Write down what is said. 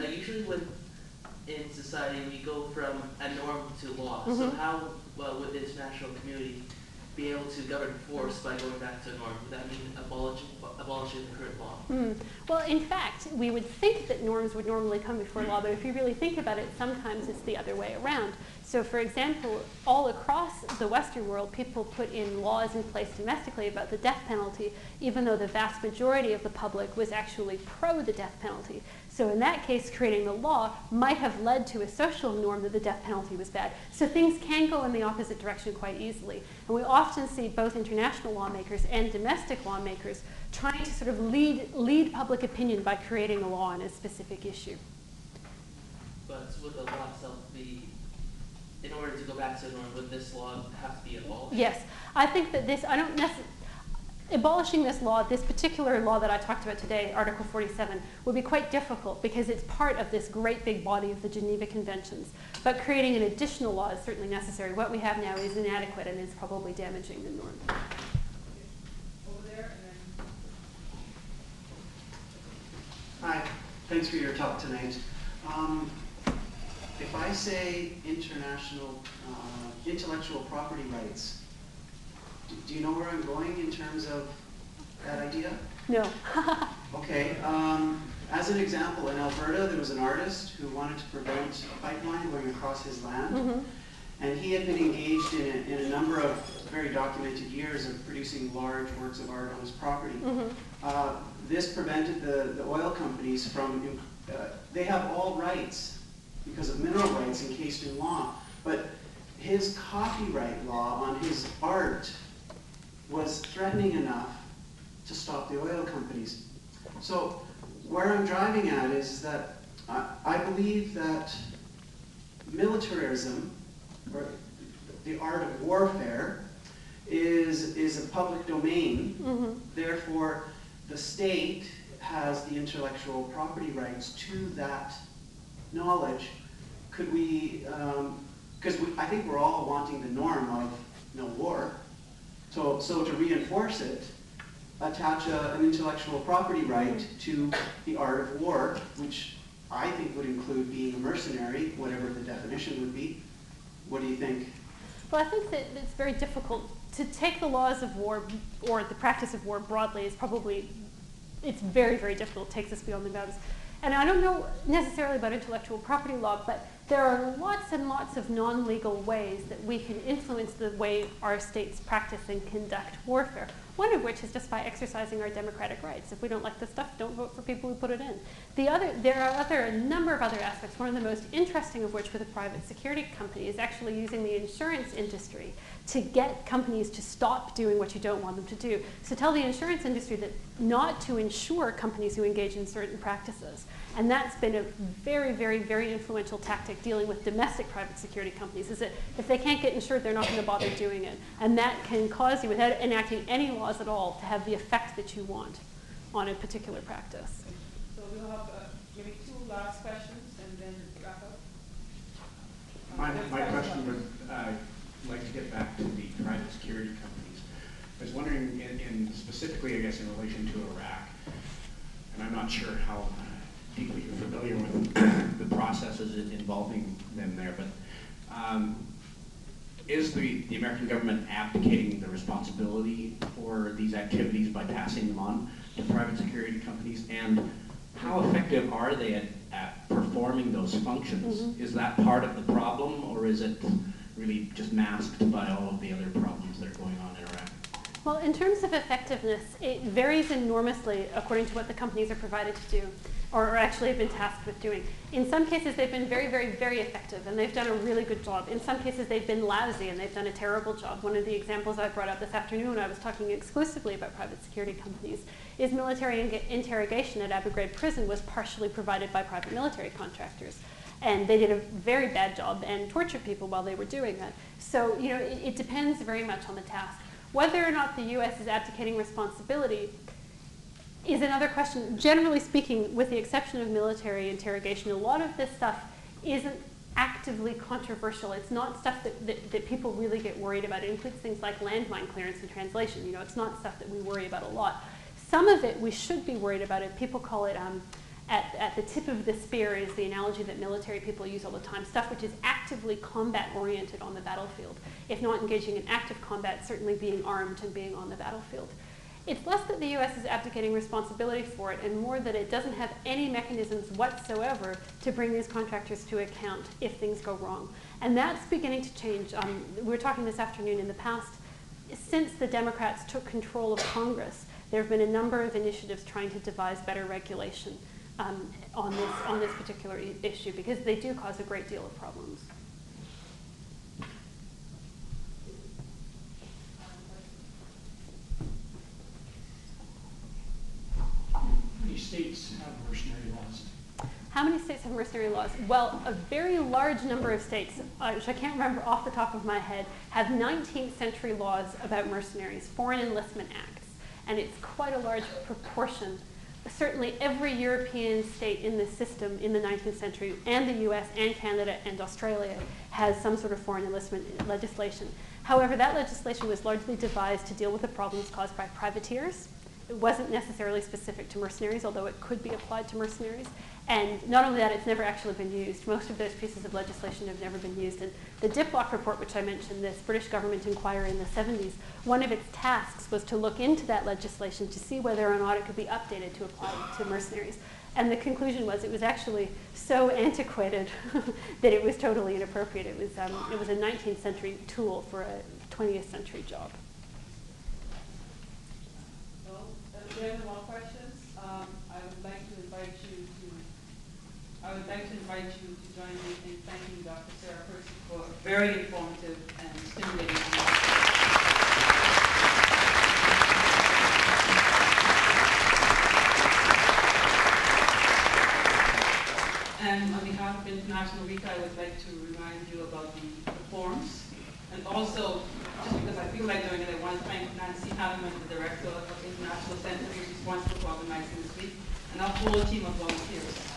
Usually in society we go from a norm to law. So how would the international community be able to govern force by going back to a norm? Would that mean abolishing the current law? Well, in fact, we would think that norms would normally come before law, but if you really think about it, sometimes it's the other way around. So, for example, all across the Western world, people put in laws in place domestically about the death penalty, even though the vast majority of the public was actually pro the death penalty. So in that case, creating the law might have led to a social norm that the death penalty was bad. So things can go in the opposite direction quite easily. And we often see both international lawmakers and domestic lawmakers trying to sort of lead public opinion by creating a law on a specific issue. But would the law itself be, in order to go back to the norm, would this law have to be abolished? Yes. I think that abolishing this law, this particular law that I talked about today, Article 47, would be quite difficult because it's part of this great big body of the Geneva Conventions. But creating an additional law is certainly necessary. What we have now is inadequate and is probably damaging the norm. Over there, and then... Hi, thanks for your talk tonight. If I say international intellectual property rights, do you know where I'm going in terms of that idea? No. Okay. As an example, in Alberta, there was an artist who wanted to prevent a pipeline going across his land. And he had been engaged in a number of very documented years of producing large works of art on his property. This prevented the oil companies from, they have all rights because of mineral rights encased in law. But his copyright law on his art was threatening enough to stop the oil companies. So where I'm driving at is that I believe that militarism, or the art of warfare, is a public domain. Therefore, the state has the intellectual property rights to that knowledge. Could we, because I think we're all wanting the norm of no war. So to reinforce it, attach an intellectual property right to the art of war, which I think would include being a mercenary, whatever the definition would be. What do you think? Well, I think that it's very difficult to take the laws of war or the practice of war broadly is probably, it's very, very difficult. It takes us beyond the bounds. And I don't know necessarily about intellectual property law, but there are lots and lots of non-legal ways that we can influence the way our states practice and conduct warfare. One of which is just by exercising our democratic rights. If we don't like the stuff, don't vote for people who put it in. There are a number of other aspects. One of the most interesting of which with a private security company is actually using the insurance industry to get companies to stop doing what you don't want them to do. So tell the insurance industry that not to insure companies who engage in certain practices. And that's been a very, very, very influential tactic dealing with domestic private security companies, is that if they can't get insured, they're not going to bother doing it. And that can cause you, without enacting any laws at all, to have the effect that you want on a particular practice. So we'll have maybe two last questions and then wrap up. My question would like to get back to the private security companies. I was wondering, in specifically, I guess, in relation to Iraq, and I'm not sure how deeply you're familiar with the processes involving them there, but is the American government abdicating the responsibility for these activities by passing them on to private security companies? And how effective are they at performing those functions? Is that part of the problem, or is it really just masked by all of the other problems that are going on in Iraq? Well, in terms of effectiveness, it varies enormously according to what the companies are provided to do, or actually have been tasked with doing. In some cases, they've been very, very, very effective, and they've done a really good job. In some cases, they've been lousy, and they've done a terrible job. One of the examples I brought up this afternoon when I was talking exclusively about private security companies is military interrogation at Abu Ghraib prison was partially provided by private military contractors. And they did a very bad job and tortured people while they were doing that. So, you know, it depends very much on the task. Whether or not the US is abdicating responsibility is another question. Generally speaking, with the exception of military interrogation, a lot of this stuff isn't actively controversial. It's not stuff that people really get worried about. It includes things like landmine clearance and translation. You know, it's not stuff that we worry about a lot. Some of it we should be worried about it. People call it At the tip of the spear is the analogy that military people use all the time, stuff which is actively combat-oriented on the battlefield. If not engaging in active combat, certainly being armed and being on the battlefield. It's less that the US is abdicating responsibility for it, and more that it doesn't have any mechanisms whatsoever to bring these contractors to account if things go wrong. And that's beginning to change. We were talking this afternoon. In the past, since the Democrats took control of Congress, there have been a number of initiatives trying to devise better regulation on this particular issue, because they do cause a great deal of problems. How many states have mercenary laws? How many states have mercenary laws? Well, a very large number of states, which I can't remember off the top of my head, have 19th century laws about mercenaries, foreign enlistment acts, and it's quite a large proportion. Certainly every European state in this system in the 19th century, and the US and Canada and Australia, has some sort of foreign enlistment legislation. However, that legislation was largely devised to deal with the problems caused by privateers. It wasn't necessarily specific to mercenaries, although it could be applied to mercenaries. And not only that, it's never actually been used. Most of those pieces of legislation have never been used. And the Diplock report, which I mentioned, this British government inquiry in the 70s, one of its tasks was to look into that legislation to see whether or not it could be updated to apply to mercenaries. And the conclusion was it was actually so antiquated that it was totally inappropriate. It was a 19th century tool for a 20th century job. If there are no more questions, I would like to invite you to join me in thanking Dr. Sarah Percy for a very informative and stimulating And on behalf of International Week, I would like to remind you about the forums. And also, just because I feel like doing it, I want to thank Nancy Halliman, the director of International Center, who's responsible for organizing this week, and our whole team of volunteers.